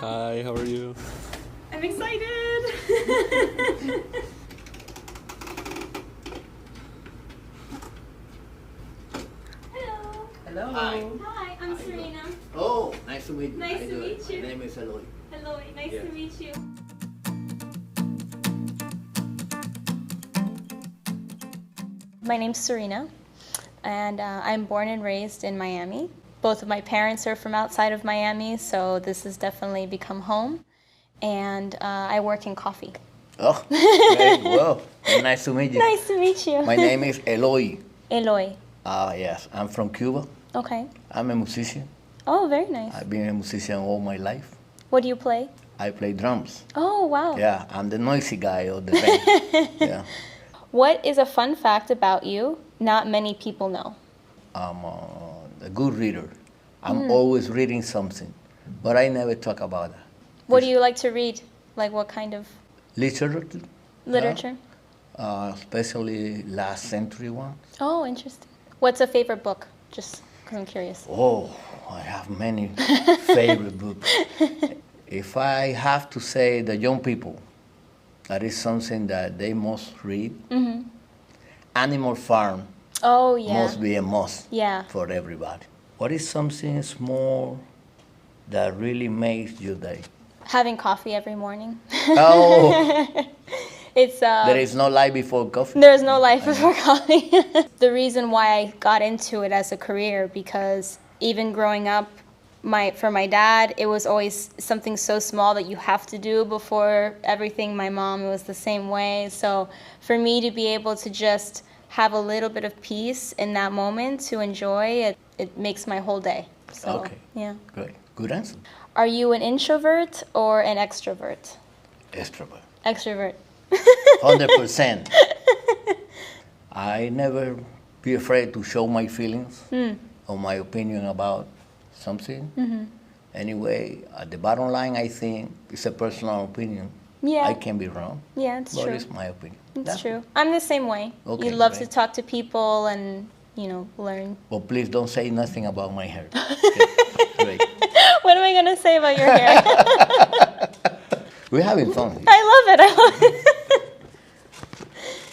Hi, how are you? I'm excited. Hello. Hello. Hi, I'm Serena. Oh, nice to meet you. Nice How you to doing? meet you. My name is Eloy. Eloy, nice Yeah. to meet you. My name's Serena, and I'm born and raised in Miami. Both of my parents are from outside of Miami, so this has definitely become home. And I work in coffee. Oh, great. Well, nice to meet you. Nice to meet you. My name is Eloy. Eloy. Yes, I'm from Cuba. Okay. I'm a musician. Oh, very nice. I've been a musician all my life. What do you play? I play drums. Oh, wow. Yeah, I'm the noisy guy of the band. Yeah. What is a fun fact about you not many people know? I'm a good reader. I'm always reading something, but I never talk about that. What do you like to read? Like what kind of Literature, literature? especially last century ones. Oh, interesting. What's a favorite book? Just because I'm curious. Oh, I have many favorite books. If I have to say the young people, that is something that they must read. Mm-hmm. Animal Farm Oh, yeah. must be a must Yeah. for everybody. What is something small that really makes your day? Having coffee every morning. Oh, It's there is no life before coffee. There's no life before coffee. The reason why I got into it as a career, because even growing up, for my dad, it was always something so small that you have to do before everything. My mom, it was the same way. So for me to be able to just have a little bit of peace in that moment to enjoy it, it makes my whole day. So, Okay. yeah. Great. Good answer. Are you an introvert or an extrovert? Extrovert. Extrovert. 100%. I never be afraid to show my feelings or my opinion about something. Anyway, at the bottom line, I think it's a personal opinion. Yeah. I can be wrong, Yeah, it's but true. it's my opinion. It's That's true. I'm the same way. Okay, You love to great. talk to people and, learn. But please don't say nothing about my hair. Okay? Great. What am I going to say about your hair? We're having fun here. I love it.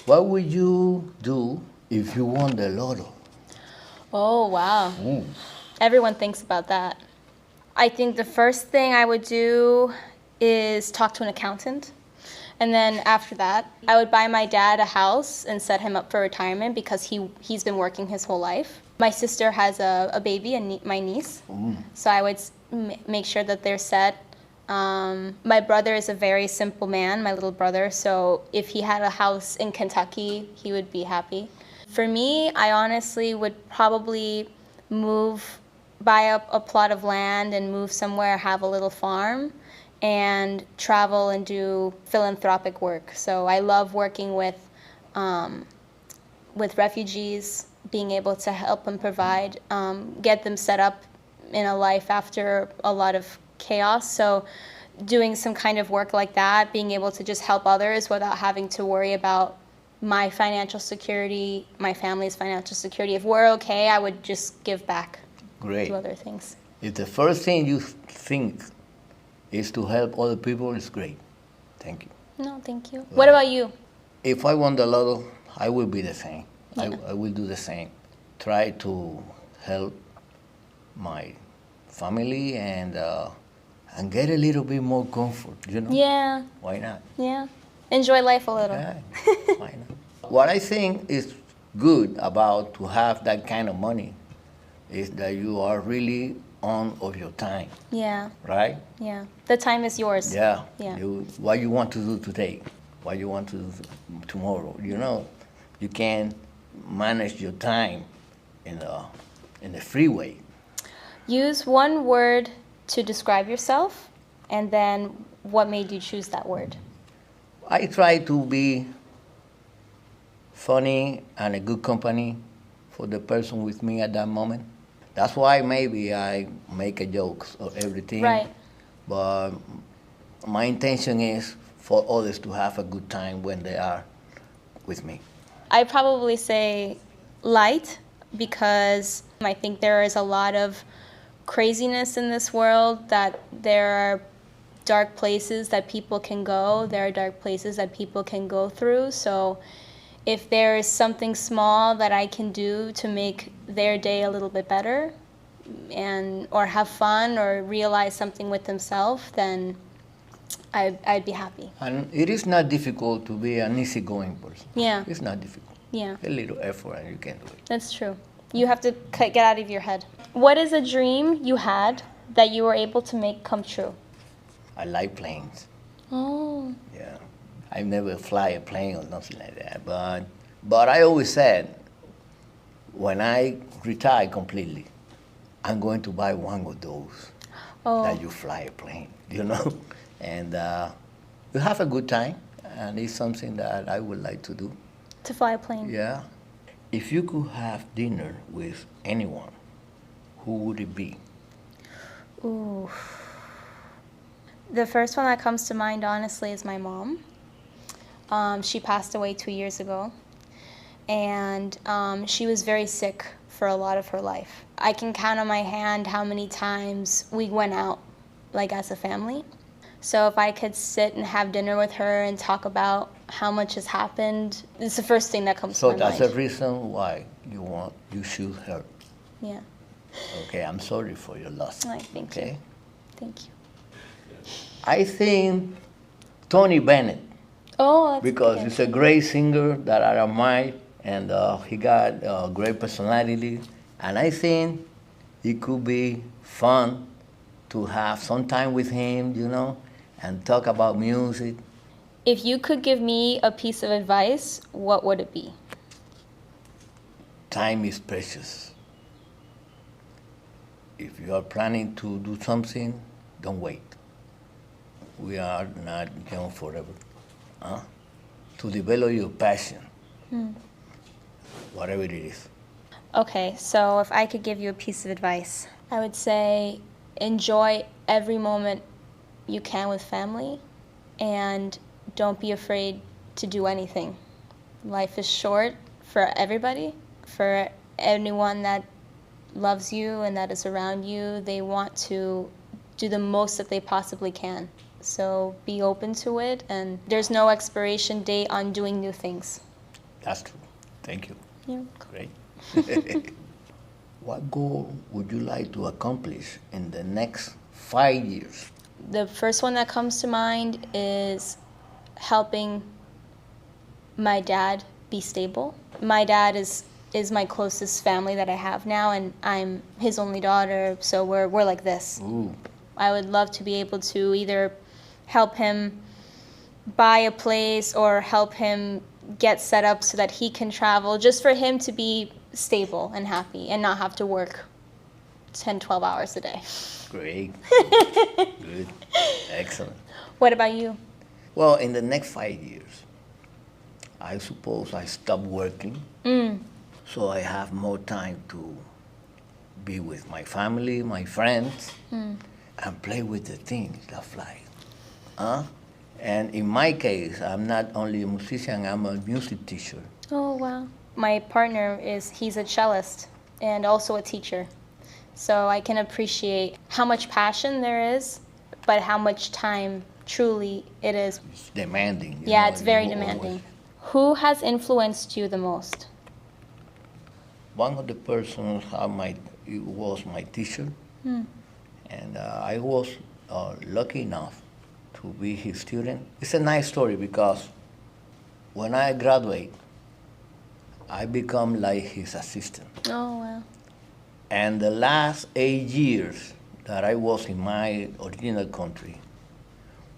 What would you do if you won the lotto? Oh, wow. Ooh. Everyone thinks about that. I think the first thing I would do is talk to an accountant. And then after that, I would buy my dad a house and set him up for retirement because he's been working his whole life. My sister has a baby, my niece. So I would make sure that they're set. My brother is a very simple man, my little brother. So if he had a house in Kentucky, he would be happy. For me, I honestly would probably buy up a plot of land and move somewhere, have a little farm, and travel and do philanthropic work. So I love working with refugees, being able to help them provide, get them set up in a life after a lot of chaos. So doing some kind of work like that, being able to just help others without having to worry about my financial security, my family's financial security. If we're okay, I would just give back. Great. Do other things. If the first thing you think is to help other people, it's great. Thank you. No, thank you. What about you? If I won the lotto, I will be the same. Yeah. I will do the same. Try to help my family and get a little bit more comfort, Yeah, Why not? yeah. Enjoy life a little. Yeah, why not? What I think is good about to have that kind of money is that you are really on of your time, Yeah, right? yeah. The time is yours. Yeah. Yeah. What you want to do today, what you want to do tomorrow. You can manage your time in the freeway. Use one word to describe yourself, and then what made you choose that word? I try to be funny and a good company for the person with me at that moment. That's why maybe I make a joke of everything. Right. But my intention is for others to have a good time when they are with me. I probably say light because I think there is a lot of craziness in this world, that there are dark places that people can go. There are dark places that people can go through. So if there is something small that I can do to make their day a little bit better, or have fun or realize something with themselves, then I'd be happy. And it is not difficult to be an easygoing person. Yeah. It's not difficult. Yeah. A little effort and you can do it. That's true. You have to get out of your head. What is a dream you had that you were able to make come true? I like planes. Oh. Yeah. I never fly a plane or nothing like that. But I always said, when I retire completely, I'm going to buy one of those that you fly a plane, you know? And you have a good time, and it's something that I would like to do. To fly a plane? Yeah. If you could have dinner with anyone, who would it be? Ooh. The first one that comes to mind, honestly, is my mom. She passed away 2 years ago, and she was very sick for a lot of her life. I can count on my hand how many times we went out, like as a family. So if I could sit and have dinner with her and talk about how much has happened, it's the first thing that comes to my mind. So that's the reason why you choose her. Yeah. Okay, I'm sorry for your loss. All right, thank you. Thank you. I think Tony Bennett. Oh, that's Because good. he's a great singer that I admire, and he got a great personality. And I think it could be fun to have some time with him, you know, and talk about music. If you could give me a piece of advice, what would it be? Time is precious. If you are planning to do something, don't wait. We are not young forever. To develop your passion, whatever it is. Okay, so if I could give you a piece of advice, I would say enjoy every moment you can with family, and don't be afraid to do anything. Life is short for everybody. For anyone that loves you and that is around you, they want to do the most that they possibly can. So be open to it, and there's no expiration date on doing new things. That's true. Thank you. Yeah. Great. What goal would you like to accomplish in the next 5 years? The first one that comes to mind is helping my dad be stable. My dad is my closest family that I have now, and I'm his only daughter, so we're like this. Ooh. I would love to be able to either help him buy a place or help him get set up so that he can travel, just for him to be stable and happy and not have to work 10, 12 hours a day. Great. Good. Excellent. What about you? Well, in the next 5 years, I suppose I stop working, so I have more time to be with my family, my friends, and play with the things that fly. And in my case, I'm not only a musician, I'm a music teacher. Oh, wow. My partner he's a cellist and also a teacher. So I can appreciate how much passion there is, but how much time truly it is. It's demanding. Yeah, know, it's very you demanding. Who has influenced you the most? One of the persons was my teacher, and I was lucky enough to be his student. It's a nice story because when I graduate, I become like his assistant. Oh, wow. And the last 8 years that I was in my original country,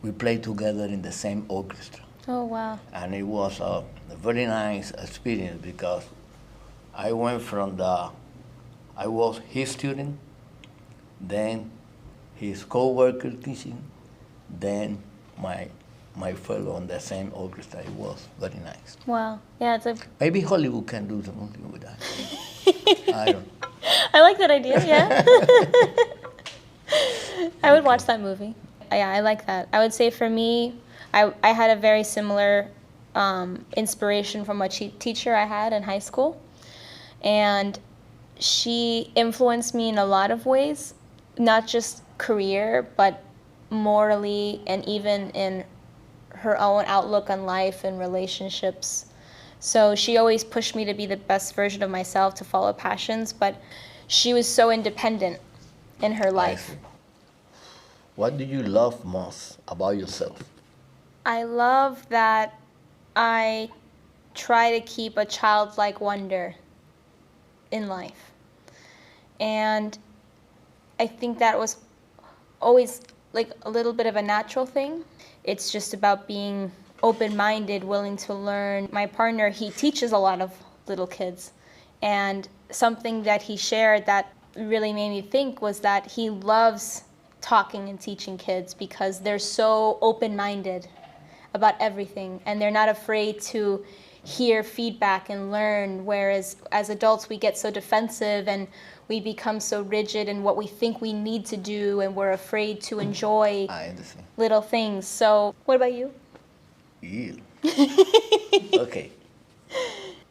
we played together in the same orchestra. Oh, wow. And it was a very nice experience because I went from I was his student, then his co-worker teaching, then my fellow on the same orchestra. It was very nice. Wow. Yeah, Maybe Hollywood can do something with that. I don't know. I like that idea, yeah. I would watch that movie. Yeah, I like that. I would say for me, I had a very similar inspiration from a teacher I had in high school. And she influenced me in a lot of ways, not just career, but morally and even in her own outlook on life and relationships. So she always pushed me to be the best version of myself, to follow passions, but she was so independent in her I life. see. What do you love most about yourself? I love that I try to keep a childlike wonder in life. And I think that was always like a little bit of a natural thing. It's just about being open-minded, willing to learn. My partner, he teaches a lot of little kids. And something that he shared that really made me think was that he loves talking and teaching kids because they're so open-minded about everything and they're not afraid to hear feedback and learn, whereas as adults we get so defensive and we become so rigid in what we think we need to do and we're afraid to enjoy I understand. little things. So what about you? Yeah. Okay.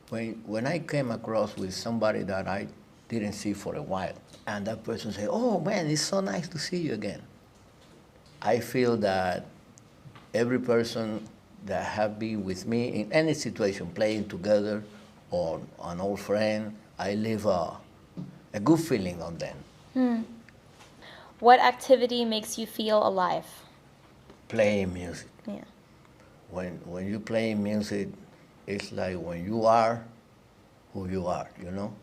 When I came across with somebody that I didn't see for a while, and that person said, "Oh man, it's so nice to see you again," I feel that every person that have been with me in any situation, playing together, or an old friend, I leave a good feeling on them. What activity makes you feel alive? Playing music. Yeah. When you play music, it's like when you are who you are, you know?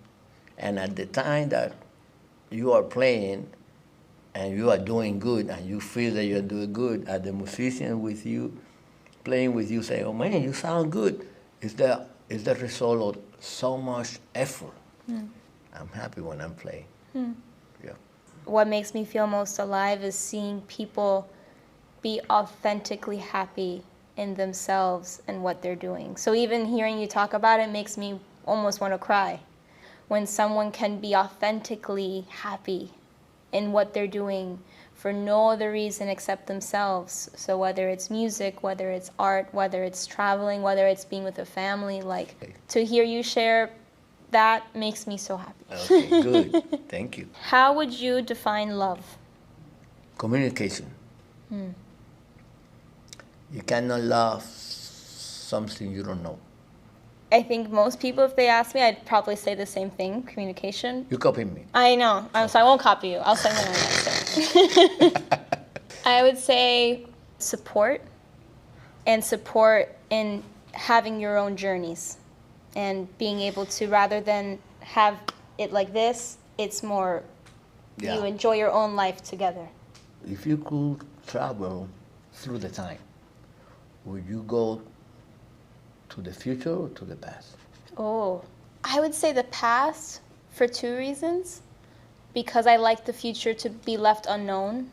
And at the time that you are playing and you are doing good and you feel that you're doing good, and the musician with you, playing with you say, "Oh man, you sound good," it's the result of so much effort. I'm happy when I'm playing. Yeah. What makes me feel most alive is seeing people be authentically happy in themselves and what they're doing. So even hearing you talk about it makes me almost want to cry. When someone can be authentically happy in what they're doing for no other reason except themselves. So whether it's music, whether it's art, whether it's traveling, whether it's being with a family, like to hear you share that makes me so happy. Okay, good. Thank you. How would you define love? Communication. You cannot love something you don't know. I think most people, if they ask me, I'd probably say the same thing, communication. You copy me. I know, so I won't copy you. I'll say my own answer. I would say support, and support in having your own journeys and being able to, rather than have it like this, it's more you enjoy your own life together. If you could travel through the time, would you go to the future or to the past? Oh, I would say the past for two reasons. Because I like the future to be left unknown.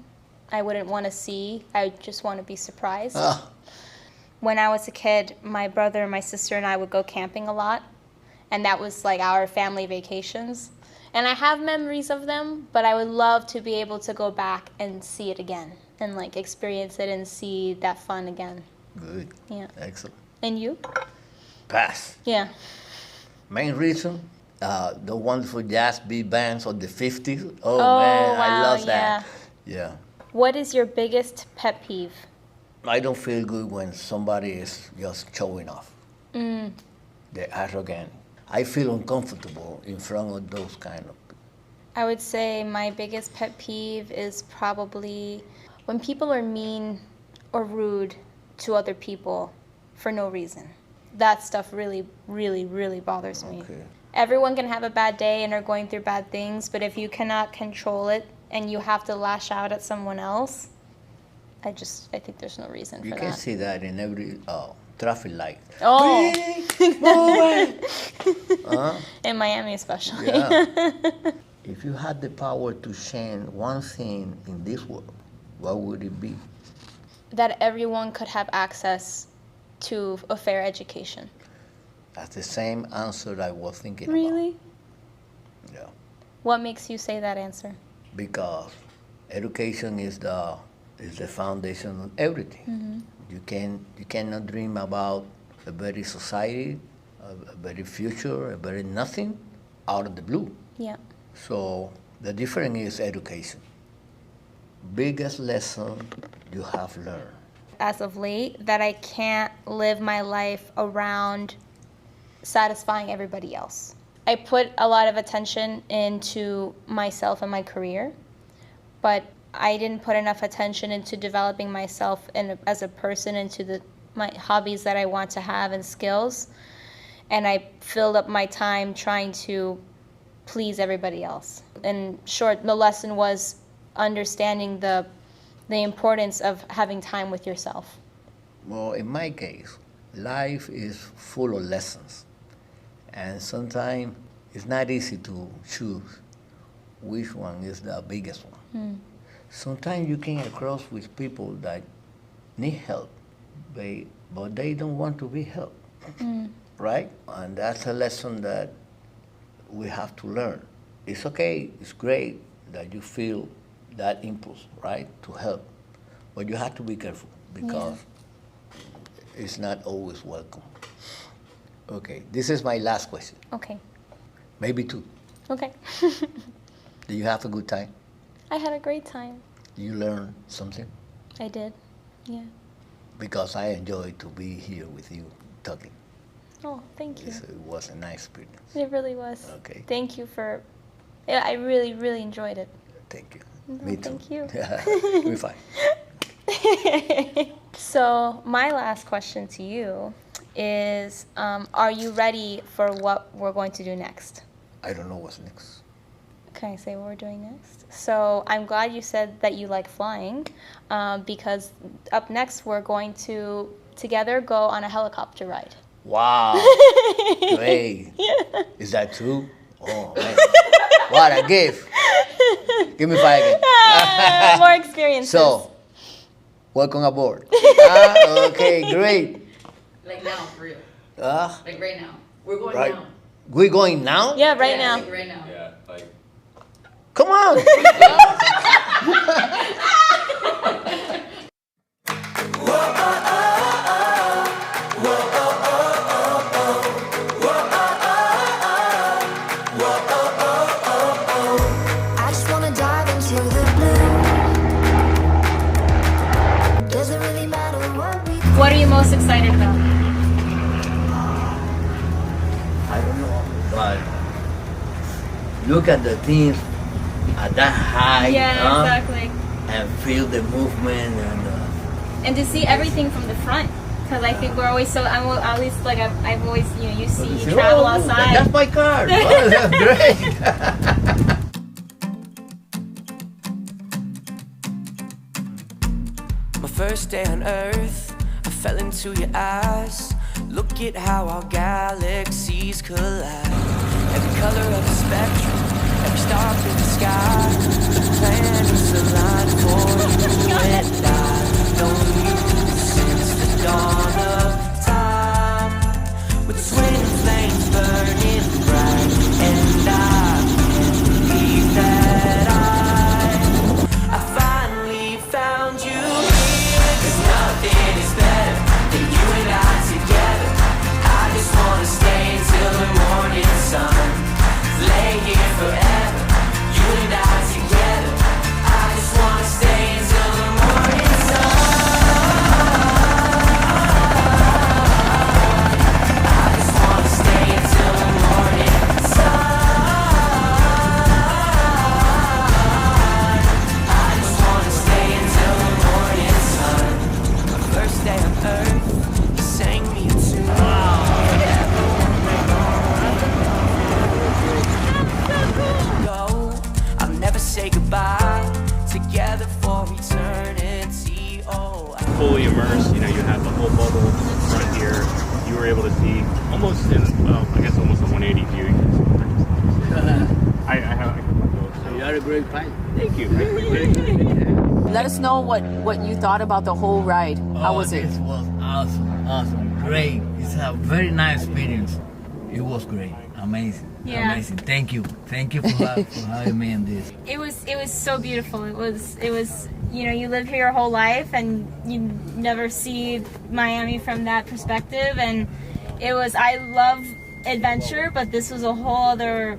I wouldn't want to see. I just want to be surprised. Ah, When I was a kid, my brother, my sister, and I would go camping a lot. And that was like our family vacations. And I have memories of them, but I would love to be able to go back and see it again and like experience it and see that fun again. good. Yeah. Excellent. And you? Past. Yeah. Main reason, the wonderful jazz big bands of the 50s. Oh, Oh, man, I wow, love that. Yeah. What is your biggest pet peeve? I don't feel good when somebody is just showing off. They're arrogant. I feel uncomfortable in front of those kind of people. I would say my biggest pet peeve is probably when people are mean or rude to other people for no reason. That stuff really, really, really bothers me. Okay. Everyone can have a bad day and are going through bad things, but if you cannot control it and you have to lash out at someone else, I think there's no reason for You that. can see that in every traffic light. Oh. Please, move it. In Miami especially. Yeah. If you had the power to change one thing in this world, what would it be? That everyone could have access to a fair education. That's the same answer I was thinking Really? about. Yeah. What makes you say that answer? Because education is the foundation of everything. You cannot dream about a better society, a better future, a better nothing out of the blue. Yeah. So the difference is education. biggest lesson you have learned? As of late, that I can't live my life around satisfying everybody else. I put a lot of attention into myself and my career, but I didn't put enough attention into developing myself as a person, into my hobbies that I want to have and skills. And I filled up my time trying to please everybody else. In short, the lesson was understanding the importance of having time with yourself. Well, in my case, life is full of lessons. And sometimes it's not easy to choose which one is the biggest one. Sometimes you came across with people that need help, but they don't want to be helped, right? And that's a lesson that we have to learn. It's okay, it's great that you feel that impulse, right, to help, but you have to be careful because it's not always welcome. Okay, this is my last question. Okay. Maybe two. Okay. Did you have a good time? I had a great time. Did you learn something? I did. Yeah. Because I enjoyed to be here with you talking. Oh, thank you. It was a nice experience. It really was. Okay. Thank you for. Yeah, I really, really enjoyed it. Thank you. No, Me too. thank you. We're fine. So my last question to you is, are you ready for what we're going to do next? I don't know what's next. Can I say what we're doing next? So I'm glad you said that you like flying, because up next we're going to together go on a helicopter ride. Wow. Great. Is that true? Oh, man. What a gift. Give me 5 again. More experiences. So, welcome aboard. Okay, great. Like now, for real. Uh, Like right now. We're going right. now. We're going now? Yeah, right Yeah, now. like right now. Yeah, like Come on. I just wanna dive into the blue. Doesn't really matter what we What are you most excited about? I don't know, but look at the teams at that height, Exactly. and feel the movement And to see everything from the front, because I think we're always so. I'm at least like I've always you see you travel outside. That's my car. Oh, that's great. My first day on Earth, I fell into your eyes. Look at how our galaxies collide. Every color of the spectrum, every star in the sky. The planets align for you and I. Known you since the dawn of time. With twin flames burning bright, and I can't believe that I finally found you here. 'Cause nothing is better than you and I together. I just wanna stay until the morning sun. Lay here forever, you and I together. I just wanna stay until the morning sun. I just wanna stay until the morning sun. I just wanna stay until the morning sun. My first day on Earth, you sang me a tune. Go, I'll never say goodbye. Together for eternity. Oh, fully immersed. You know, you have the whole bubble front here. You were able to see almost in, I guess almost a 180 view. I have those. You are a great pilot. Thank you. I appreciate it. Let us know what you thought about the whole ride. How was it? This was awesome, great. It's a very nice experience. It was great, amazing, Yeah. amazing. Thank you for having me in this. It was so beautiful. It was you live here your whole life and you never see Miami from that perspective, and I love adventure, but this was a whole other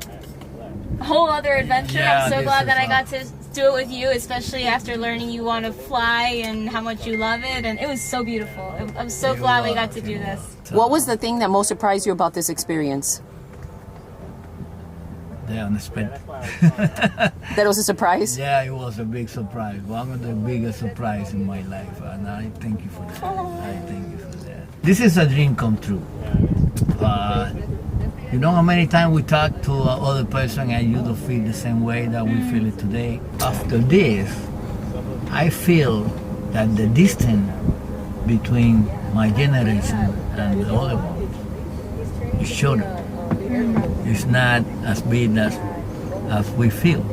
adventure. Yeah, I'm so this glad is that I fun. got do it with you, especially after learning you want to fly and how much you love it. And it was so beautiful. I'm so glad we got to do this. What was the thing that most surprised you about this experience? The unexpected. That was a surprise? Yeah, it was a big surprise. One of the biggest surprises in my life, and I thank you for that. I thank you for that. This is a dream come true. You know how many times we talk to other person and you don't feel the same way that we feel it today? After this, I feel that the distance between my generation and the other one is shorter. It's not as big as we feel.